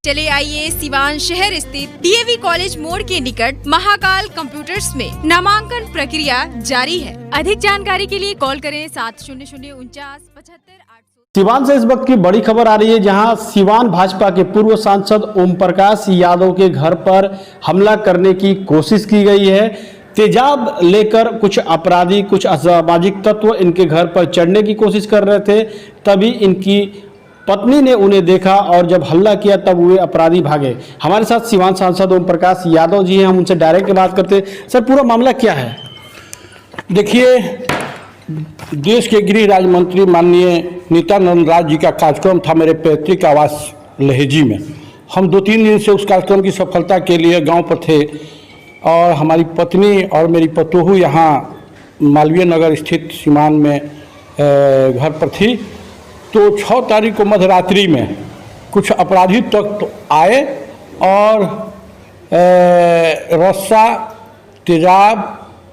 चले आइए सिवान शहर स्थित डीएवी कॉलेज मोड़ के निकट महाकाल कंप्यूटर्स में नामांकन प्रक्रिया जारी है। अधिक जानकारी के लिए कॉल करें 70094975 सिवान से इस वक्त की बड़ी खबर आ रही है, जहां सिवान भाजपा के पूर्व सांसद ओम प्रकाश यादव के घर पर हमला करने की कोशिश की गई है। तेजाब लेकर कुछ अपराधी, कुछ असामाजिक तत्व इनके घर पर चढ़ने की कोशिश कर रहे थे। तभी इनकी पत्नी ने उन्हें देखा और जब हल्ला किया तब वे अपराधी भागे। हमारे साथ सिवान सांसद ओम प्रकाश यादव जी हैं, हम उनसे डायरेक्ट बात करते हैं। सर, पूरा मामला क्या है? देखिए, देश के गृह राज्य मंत्री माननीय नित्यानंद राय जी का कार्यक्रम था मेरे पैतृक आवास लहेजी में। हम 2-3 दिन से उस कार्यक्रम की सफलता के लिए गांव पर थे और हमारी पत्नी और मेरी पतोहू यहाँ मालवीय नगर स्थित सीमान में घर पर थी। तो 6 तारीख को मध्यरात्रि में कुछ अपराधी तक आए और रस्सा, तेजाब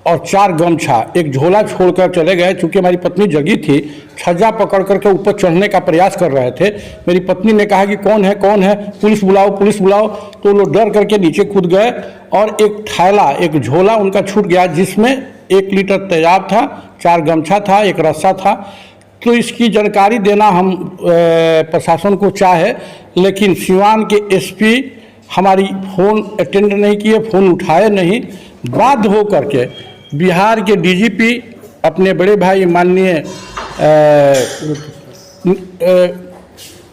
और 4 गमछा, एक झोला छोड़कर चले गए। चूँकि हमारी पत्नी जगी थी, छज्जा पकड़ करके ऊपर चढ़ने का प्रयास कर रहे थे। मेरी पत्नी ने कहा कि कौन है, पुलिस बुलाओ, पुलिस बुलाओ। तो लोग डर करके नीचे कूद गए और एक थैला, एक झोला उनका छूट गया, जिसमें 1 लीटर तेजाब था, 4 गमछा था, एक रस्सा था। तो इसकी जानकारी देना हम प्रशासन को चाहे, लेकिन सिवान के एसपी हमारी फ़ोन अटेंड नहीं किए, फ़ोन उठाए नहीं। बाध्य हो करके बिहार के डीजीपी अपने बड़े भाई माननीय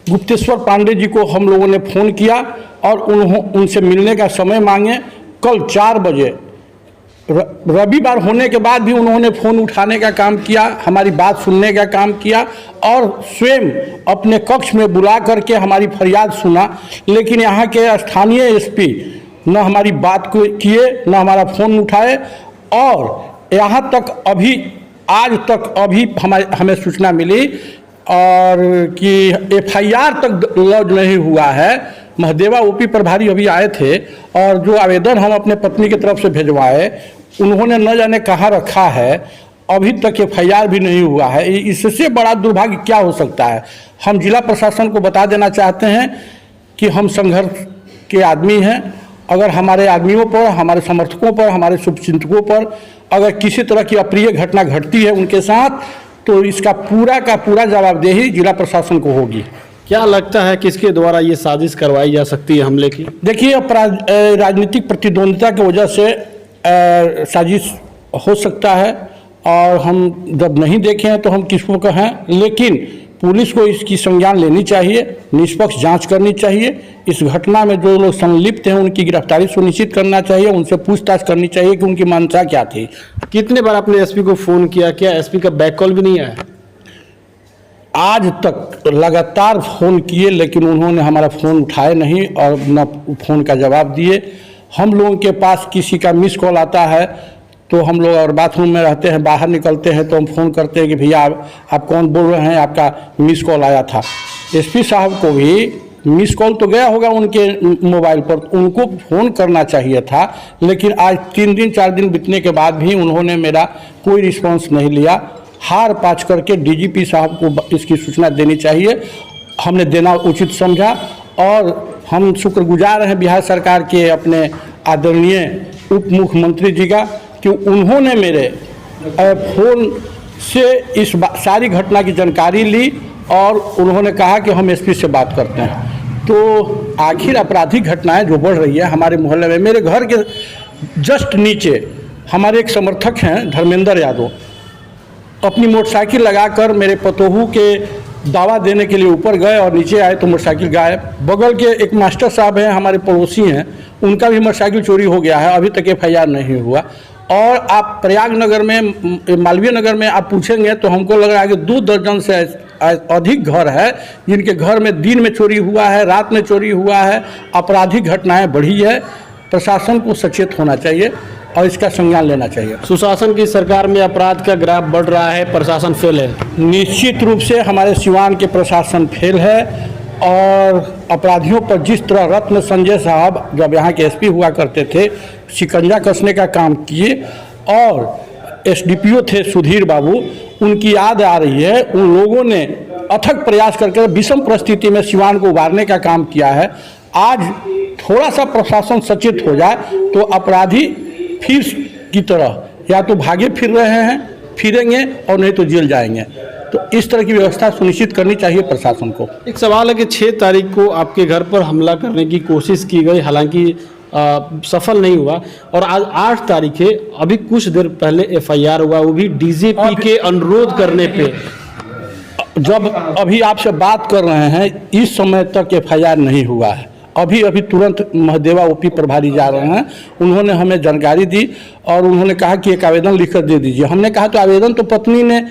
गुप्तेश्वर पांडे जी को हम लोगों ने फ़ोन किया और उनसे मिलने का समय मांगे। कल 4 बजे, रविवार होने के बाद भी उन्होंने फ़ोन उठाने का काम किया, हमारी बात सुनने का काम किया और स्वयं अपने कक्ष में बुला करके हमारी फरियाद सुना। लेकिन यहाँ के स्थानीय एसपी न हमारी बात को किए, न हमारा फ़ोन उठाए और यहाँ तक आज तक हमें सूचना मिली और कि एफआईआर तक लॉन्च नहीं हुआ है। महदेवा ओपी प्रभारी अभी आए थे और जो आवेदन हम अपने पत्नी की तरफ से भिजवाए, उन्होंने न जाने कहाँ रखा है, अभी तक एफआईआर भी नहीं हुआ है। इससे बड़ा दुर्भाग्य क्या हो सकता है? हम जिला प्रशासन को बता देना चाहते हैं कि हम संघर्ष के आदमी हैं। अगर हमारे आदमियों पर, हमारे समर्थकों पर, हमारे शुभचिंतकों पर अगर किसी तरह की अप्रिय घटना घटती है उनके साथ, तो इसका पूरा का पूरा जवाबदेही जिला प्रशासन को होगी। क्या लगता है किसके द्वारा ये साजिश करवाई जा सकती है हमले की? देखिए, राजनीतिक प्रतिद्वंदिता की वजह से साजिश हो सकता है और हम जब नहीं देखे हैं तो हम किसको कहें, लेकिन पुलिस को इसकी संज्ञान लेनी चाहिए, निष्पक्ष जांच करनी चाहिए। इस घटना में जो लोग संलिप्त हैं उनकी गिरफ्तारी सुनिश्चित करना चाहिए, उनसे पूछताछ करनी चाहिए कि उनकी मंशा क्या थी। कितने बार आपने एसपी को फ़ोन किया? क्या एसपी का बैक कॉल भी नहीं आया? आज तक लगातार फ़ोन किए, लेकिन उन्होंने हमारा फ़ोन उठाए नहीं और न फ़ोन का जवाब दिए। हम लोगों के पास किसी का मिस कॉल आता है तो हम लोग और बाथरूम में रहते हैं, बाहर निकलते हैं तो हम फ़ोन करते हैं कि भैया आप कौन बोल रहे हैं, आपका मिस कॉल आया था। एसपी साहब को भी मिस कॉल तो गया होगा उनके मोबाइल पर, उनको फ़ोन करना चाहिए था। लेकिन आज 3 दिन 4 दिन बीतने के बाद भी उन्होंने मेरा कोई रिस्पॉन्स नहीं लिया। हार पाँच करके डीजीपी साहब को इसकी सूचना देनी चाहिए, हमने देना उचित समझा और हम शुक्रगुजार हैं बिहार सरकार के अपने आदरणीय उप मुख्यमंत्री जी का कि उन्होंने मेरे फ़ोन से इस सारी घटना की जानकारी ली और उन्होंने कहा कि हम एसपी से बात करते हैं। तो आखिर आपराधिक घटनाएं जो बढ़ रही है हमारे मोहल्ले में, मेरे घर के जस्ट नीचे हमारे एक समर्थक हैं धर्मेंद्र यादव, अपनी मोटरसाइकिल लगाकर मेरे पतोहू के दावा देने के लिए ऊपर गए और नीचे आए तो मोटरसाइकिल गायब। बगल के एक मास्टर साहब हैं, हमारे पड़ोसी हैं, उनका भी मोटरसाइकिल चोरी हो गया है, अभी तक एफआईआर नहीं हुआ। और आप प्रयागनगर में, मालवीय नगर में आप पूछेंगे तो हमको लग रहा है कि 2 दर्जन से अधिक घर है जिनके घर में दिन में चोरी हुआ है, रात में चोरी हुआ है। आपराधिक घटनाएं बढ़ी है। प्रशासन को सचेत होना चाहिए और इसका संज्ञान लेना चाहिए। सुशासन की सरकार में अपराध का ग्राफ बढ़ रहा है, प्रशासन फेल है। निश्चित रूप से हमारे सिवान के प्रशासन फेल है और अपराधियों पर जिस तरह रत्न संजय साहब जब यहाँ के एसपी हुआ करते थे शिकंजा कसने का काम किए और एसडीपीओ थे सुधीर बाबू, उनकी याद आ रही है। उन लोगों ने अथक प्रयास करके विषम परिस्थिति में सिवान को उबारने का काम किया है। आज थोड़ा सा प्रशासन सचेत हो जाए तो अपराधी फिर की तरह या तो भागे फिर रहे हैं, फिरेंगे और नहीं तो जेल जाएंगे। तो इस तरह की व्यवस्था सुनिश्चित करनी चाहिए प्रशासन को। एक सवाल है कि 6 तारीख को आपके घर पर हमला करने की कोशिश की गई, हालांकि सफल नहीं हुआ, और आज 8 तारीख है, अभी कुछ देर पहले FIR हुआ, वो भी DGP के अनुरोध करने पे। जब अभी आपसे बात कर रहे हैं इस समय तक FIR नहीं हुआ है। अभी तुरंत महदेवा OP प्रभारी जा रहे हैं, उन्होंने हमें जानकारी दी और उन्होंने कहा कि एक आवेदन लिखकर दे दीजिए। हमने कहा तो आवेदन तो पत्नी ने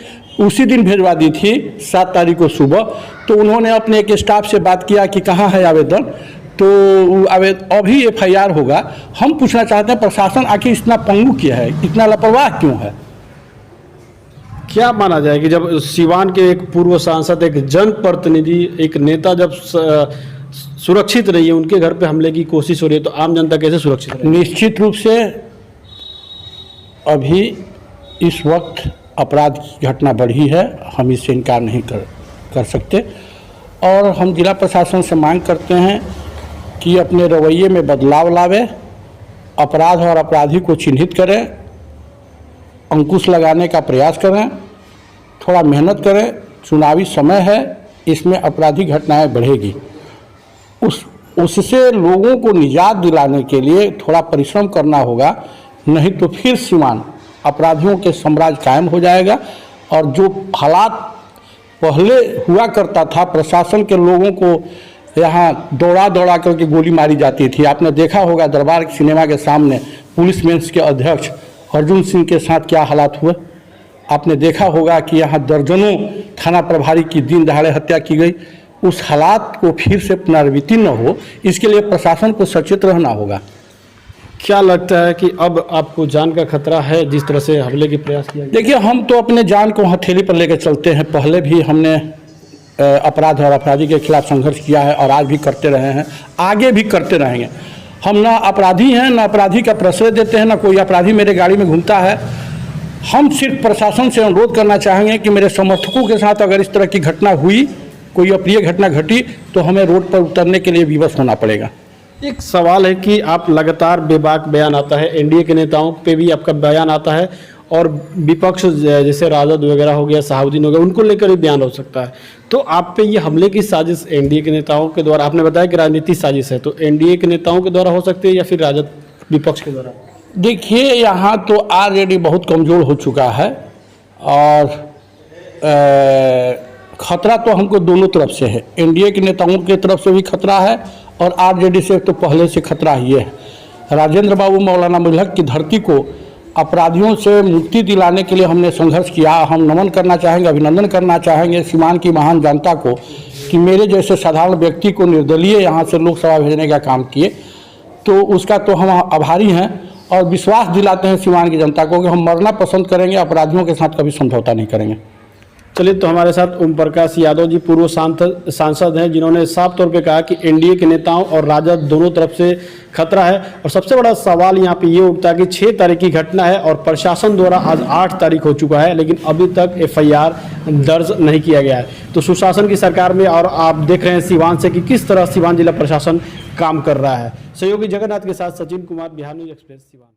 उसी दिन भिजवा दी थी 7 तारीख को सुबह। तो उन्होंने अपने एक स्टाफ से बात किया कि कहाँ है आवेदन, तो अभी FIR होगा। हम पूछना चाहते हैं प्रशासन आखिर इतना पंगु क्यों है, इतना लापरवाह क्यों है? क्या माना जाए कि जब सिवान के एक पूर्व सांसद, एक जनप्रतिनिधि, एक नेता जब सुरक्षित रही है, उनके घर पे हमले की कोशिश हो रही है, तो आम जनता कैसे सुरक्षित रहे? निश्चित रूप से अभी इस वक्त अपराध की घटना बढ़ी है, हम इससे इनकार नहीं कर सकते। और हम जिला प्रशासन से मांग करते हैं कि अपने रवैये में बदलाव लावे, अपराध और अपराधी को चिन्हित करें, अंकुश लगाने का प्रयास करें, थोड़ा मेहनत करें। चुनावी समय है, इसमें आपराधिक घटनाएं बढ़ेगी। उससे लोगों को निजात दिलाने के लिए थोड़ा परिश्रम करना होगा, नहीं तो फिर सिवान अपराधियों के साम्राज्य कायम हो जाएगा। और जो हालात पहले हुआ करता था, प्रशासन के लोगों को यहाँ दौड़ा करके गोली मारी जाती थी। आपने देखा होगा दरबार सिनेमा के सामने पुलिस मेंस के अध्यक्ष अर्जुन सिंह के साथ क्या हालात हुए। आपने देखा होगा कि यहाँ दर्जनों थाना प्रभारी की दिन दहाड़े हत्या की गई। उस हालात को फिर से पुनरावृत्ति न हो, इसके लिए प्रशासन को सचेत रहना होगा। क्या लगता है कि अब आपको जान का खतरा है जिस तरह से हमले की प्रयास किया? देखिए, हम तो अपने जान को हथेली पर लेकर चलते हैं। पहले भी हमने अपराध और अपराधी के खिलाफ संघर्ष किया है और आज भी करते रहे हैं, आगे भी करते रहेंगे। हम ना अपराधी हैं, ना अपराधी का प्रश्रय देते हैं, ना कोई अपराधी मेरे गाड़ी में घूमता है। हम सिर्फ प्रशासन से अनुरोध करना चाहेंगे कि मेरे समर्थकों के साथ अगर इस तरह की घटना हुई, कोई अप्रिय घटना घटी, तो हमें रोड पर उतरने के लिए विवश होना पड़ेगा। एक सवाल है कि आप लगातार बेबाक बयान आता है, एनडीए के नेताओं पे भी आपका बयान आता है, और विपक्ष जैसे राजद वगैरह हो गया, सहाउद्दीन हो गया, उनको लेकर भी बयान हो सकता है। तो आप पे ये हमले की साजिश एनडीए के नेताओं के द्वारा, आपने बताया कि राजनीतिक साजिश है, तो एनडीए के नेताओं के द्वारा हो सकती है या फिर राजद विपक्ष के द्वारा? देखिए, यहाँ तो ऑलरेडी बहुत कमज़ोर हो चुका है और खतरा तो हमको दोनों तरफ से है। एनडीए के नेताओं की तरफ से भी खतरा है और आरजेडी से तो पहले से खतरा ही है। राजेंद्र बाबू मौलाना मुल्हक की धरती को अपराधियों से मुक्ति दिलाने के लिए हमने संघर्ष किया। हम नमन करना चाहेंगे, अभिनंदन करना चाहेंगे सीमान की महान जनता को कि मेरे जैसे साधारण व्यक्ति को निर्दलीय यहाँ से लोकसभा भेजने का काम किए, तो उसका तो हम आभारी हैं और विश्वास दिलाते हैं सीमान की जनता को कि हम मरना पसंद करेंगे, अपराधियों के साथ कभी समझौता नहीं करेंगे। चलिए, तो हमारे साथ ओम प्रकाश यादव जी पूर्व सांसद हैं, जिन्होंने साफ तौर पे कहा कि एनडीए के नेताओं और राजद दोनों तरफ से खतरा है। और सबसे बड़ा सवाल यहाँ पे ये उठता है कि 6 तारीख की घटना है और प्रशासन द्वारा आज 8 तारीख हो चुका है, लेकिन अभी तक FIR दर्ज नहीं किया गया है। तो सुशासन की सरकार में, और आप देख रहे हैं सिवान से कि किस तरह सिवान जिला प्रशासन काम कर रहा है। सहयोगी जगन्नाथ के साथ सचिन कुमार, बिहार न्यूज एक्सप्रेस, सिवान।